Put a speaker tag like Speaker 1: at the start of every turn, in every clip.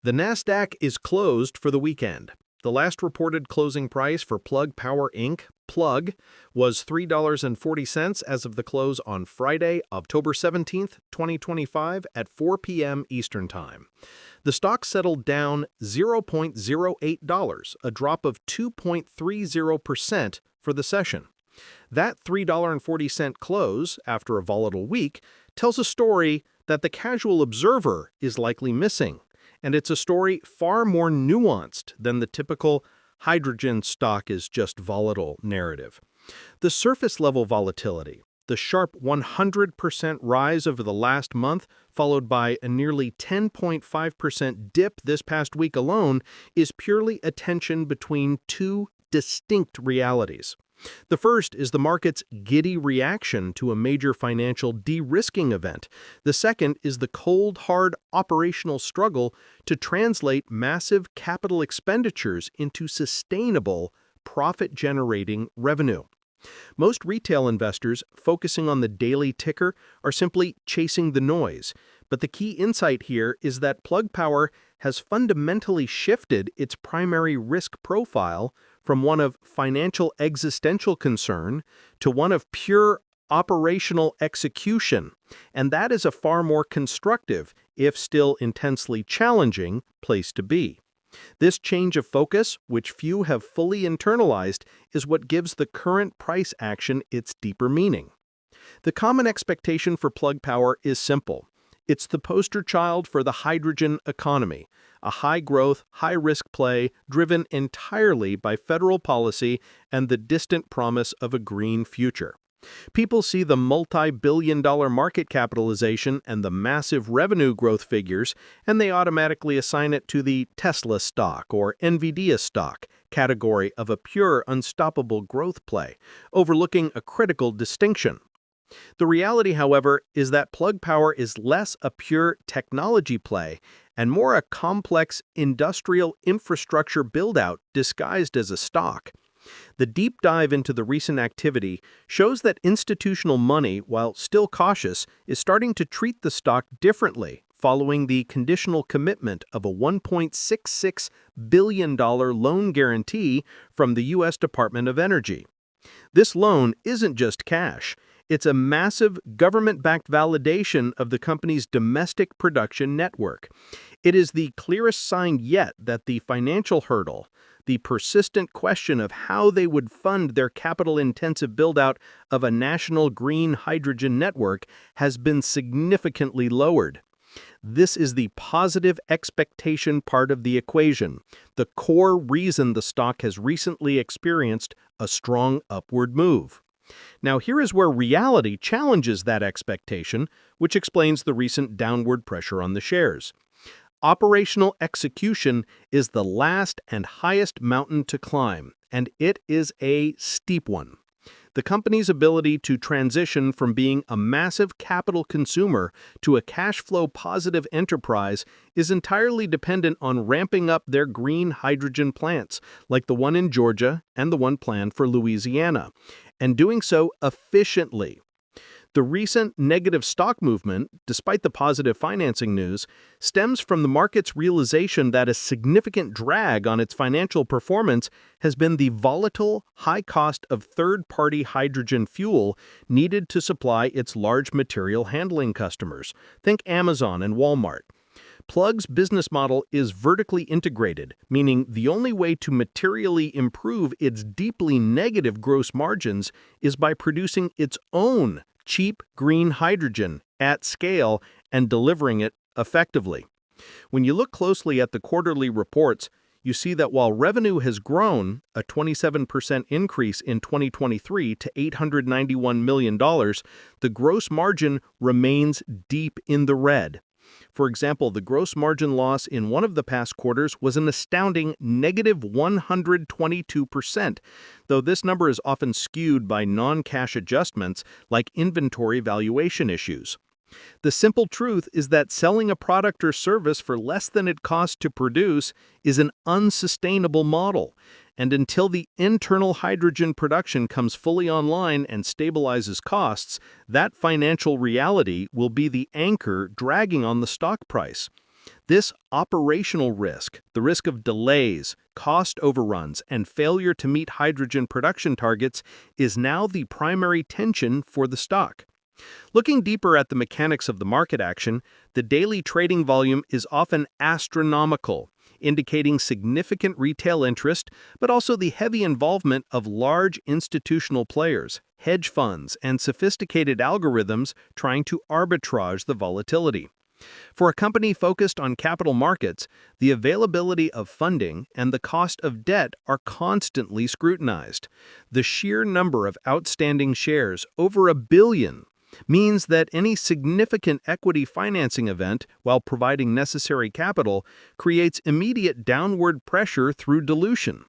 Speaker 1: The NASDAQ is closed for the weekend. The last reported closing price for Plug Power Inc. Plug was $3.40 as of the close on Friday, October 17, 2025 at 4 p.m. Eastern Time. The stock settled down $0.08, a drop of 2.30% for the session. That $3.40 close, after a volatile week, tells a story that the casual observer is likely missing. And it's a story far more nuanced than the typical hydrogen stock is just volatile narrative. The surface-level volatility, the sharp 100% rise over the last month, followed by a nearly 10.5% dip this past week alone, is purely a tension between two distinct realities. The first is the market's giddy reaction to a major financial de-risking event. The second is the cold, hard operational struggle to translate massive capital expenditures into sustainable, profit-generating revenue. Most retail investors focusing on the daily ticker are simply chasing the noise. But the key insight here is that Plug Power has fundamentally shifted its primary risk profile from one of financial existential concern to one of pure operational execution, and that is a far more constructive, if still intensely challenging, place to be. This change of focus, which few have fully internalized, is what gives the current price action its deeper meaning. The common expectation for Plug Power is simple. It's the poster child for the hydrogen economy, a high-growth, high-risk play driven entirely by federal policy and the distant promise of a green future. People see the multi-billion-dollar market capitalization and the massive revenue growth figures, and they automatically assign it to the Tesla stock or NVIDIA stock category of a pure, unstoppable growth play, overlooking a critical distinction. The reality, however, is that Plug Power is less a pure technology play and more a complex industrial infrastructure build-out disguised as a stock. The deep dive into the recent activity shows that institutional money, while still cautious, is starting to treat the stock differently following the conditional commitment of a $1.66 billion loan guarantee from the U.S. Department of Energy. This loan isn't just cash. It's a massive government-backed validation of the company's domestic production network. It is the clearest sign yet that the financial hurdle, the persistent question of how they would fund their capital-intensive build-out of a national green hydrogen network, has been significantly lowered. This is the positive expectation part of the equation, the core reason the stock has recently experienced a strong upward move. Now, here is where reality challenges that expectation, which explains the recent downward pressure on the shares. Operational execution is the last and highest mountain to climb, and it is a steep one. The company's ability to transition from being a massive capital consumer to a cash flow positive enterprise is entirely dependent on ramping up their green hydrogen plants, like the one in Georgia and the one planned for Louisiana, and doing so efficiently. The recent negative stock movement, despite the positive financing news, stems from the market's realization that a significant drag on its financial performance has been the volatile, high cost of third-party hydrogen fuel needed to supply its large material handling customers. Think Amazon and Walmart. Plug's business model is vertically integrated, meaning the only way to materially improve its deeply negative gross margins is by producing its own cheap green hydrogen at scale and delivering it effectively. When you look closely at the quarterly reports, you see that while revenue has grown, a 27% increase in 2023 to $891 million, the gross margin remains deep in the red. For example, the gross margin loss in one of the past quarters was an astounding negative 122%, though this number is often skewed by non-cash adjustments like inventory valuation issues. The simple truth is that selling a product or service for less than it costs to produce is an unsustainable model, and until the internal hydrogen production comes fully online and stabilizes costs, that financial reality will be the anchor dragging on the stock price. This operational risk, the risk of delays, cost overruns, and failure to meet hydrogen production targets, is now the primary tension for the stock. Looking deeper at the mechanics of the market action, the daily trading volume is often astronomical, indicating significant retail interest, but also the heavy involvement of large institutional players, hedge funds, and sophisticated algorithms trying to arbitrage the volatility. For a company focused on capital markets, the availability of funding and the cost of debt are constantly scrutinized. The sheer number of outstanding shares, over 1 billion, means that any significant equity financing event, while providing necessary capital, creates immediate downward pressure through dilution.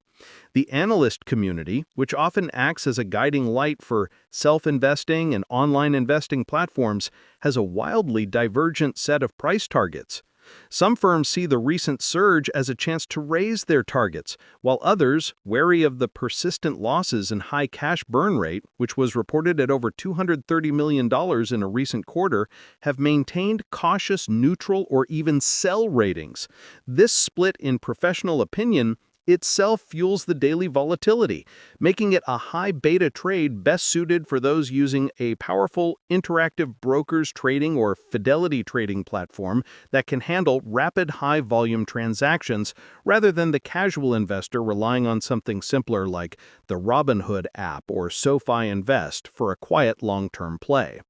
Speaker 1: The analyst community, which often acts as a guiding light for self-investing and online investing platforms, has a wildly divergent set of price targets. Some firms see the recent surge as a chance to raise their targets, while others, wary of the persistent losses and high cash burn rate, which was reported at over $230 million in a recent quarter, have maintained cautious neutral or even sell ratings. This split in professional opinion itself fuels the daily volatility, making it a high beta trade best suited for those using a powerful interactive brokers trading or fidelity trading platform that can handle rapid high-volume transactions rather than the casual investor relying on something simpler like the Robinhood app or SoFi Invest for a quiet long-term play.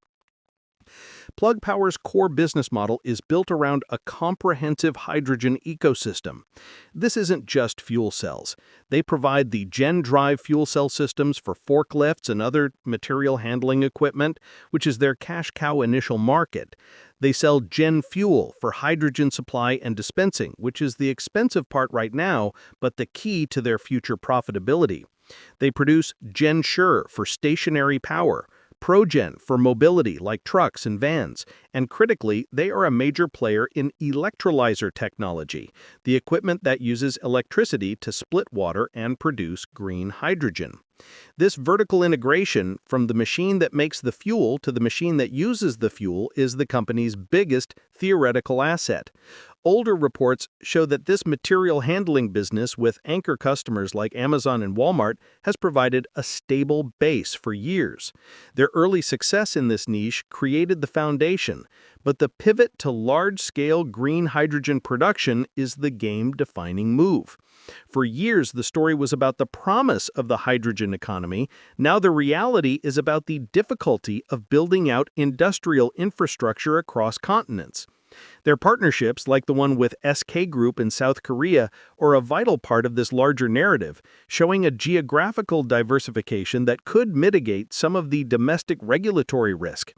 Speaker 1: Plug Power's core business model is built around a comprehensive hydrogen ecosystem. This isn't just fuel cells. They provide the GenDrive fuel cell systems for forklifts and other material handling equipment, which is their cash cow initial market. They sell Gen Fuel for hydrogen supply and dispensing, which is the expensive part right now, but the key to their future profitability. They produce GenSure for stationary power, ProGen for mobility like trucks and vans, and critically, they are a major player in electrolyzer technology, the equipment that uses electricity to split water and produce green hydrogen. This vertical integration from the machine that makes the fuel to the machine that uses the fuel is the company's biggest theoretical asset. Older reports show that this material handling business with anchor customers like Amazon and Walmart has provided a stable base for years. Their early success in this niche created the foundation, but the pivot to large-scale green hydrogen production is the game-defining move. For years, the story was about the promise of the hydrogen economy. Now the reality is about the difficulty of building out industrial infrastructure across continents. Their partnerships, like the one with SK Group in South Korea, are a vital part of this larger narrative, showing a geographical diversification that could mitigate some of the domestic regulatory risk.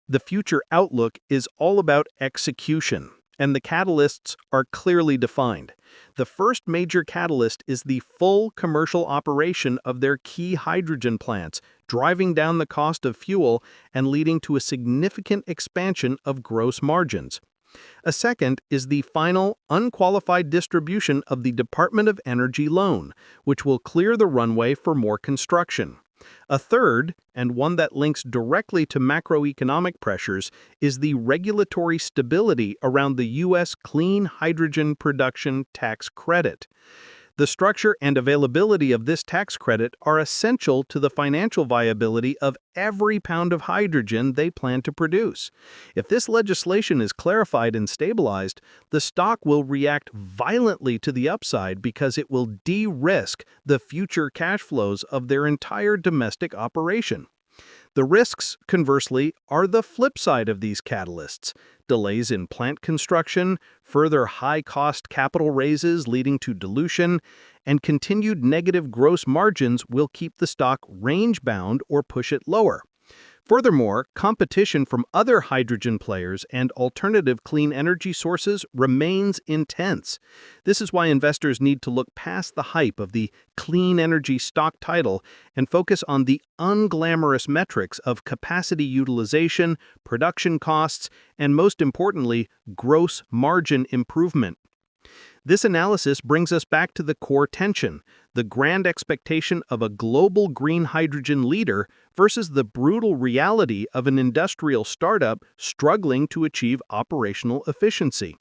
Speaker 1: The future outlook is all about execution, and the catalysts are clearly defined. The first major catalyst is the full commercial operation of their key hydrogen plants, driving down the cost of fuel and leading to a significant expansion of gross margins. A second is the final, unqualified distribution of the Department of Energy loan, which will clear the runway for more construction. A third, and one that links directly to macroeconomic pressures, is the regulatory stability around the U.S. Clean Hydrogen Production Tax Credit. The structure and availability of this tax credit are essential to the financial viability of every pound of hydrogen they plan to produce. If this legislation is clarified and stabilized, the stock will react violently to the upside because it will de-risk the future cash flows of their entire domestic operation. The risks, conversely, are the flip side of these catalysts. Delays in plant construction, further high-cost capital raises leading to dilution, and continued negative gross margins will keep the stock range-bound or push it lower. Furthermore, competition from other hydrogen players and alternative clean energy sources remains intense. This is why investors need to look past the hype of the clean energy stock title and focus on the unglamorous metrics of capacity utilization, production costs, and most importantly, gross margin improvement. This analysis brings us back to the core tension, the grand expectation of a global green hydrogen leader versus the brutal reality of an industrial startup struggling to achieve operational efficiency.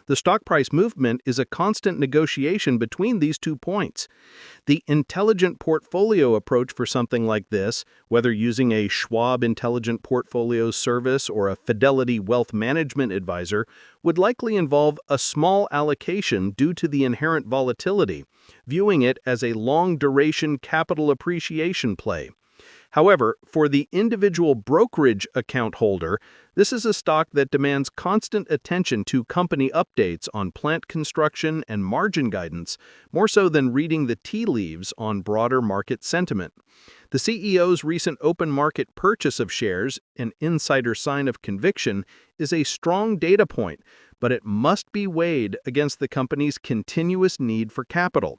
Speaker 1: The stock price movement is a constant negotiation between these 2 points. The intelligent portfolio approach for something like this, whether using a Schwab Intelligent Portfolios service or a Fidelity Wealth Management advisor, would likely involve a small allocation due to the inherent volatility, viewing it as a long-duration capital appreciation play. However, for the individual brokerage account holder, this is a stock that demands constant attention to company updates on plant construction and margin guidance, more so than reading the tea leaves on broader market sentiment. The CEO's recent open market purchase of shares, an insider sign of conviction, is a strong data point, but it must be weighed against the company's continuous need for capital.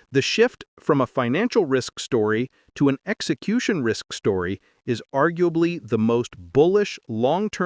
Speaker 1: The shift from a financial risk story to an execution risk story is arguably the most bullish long-term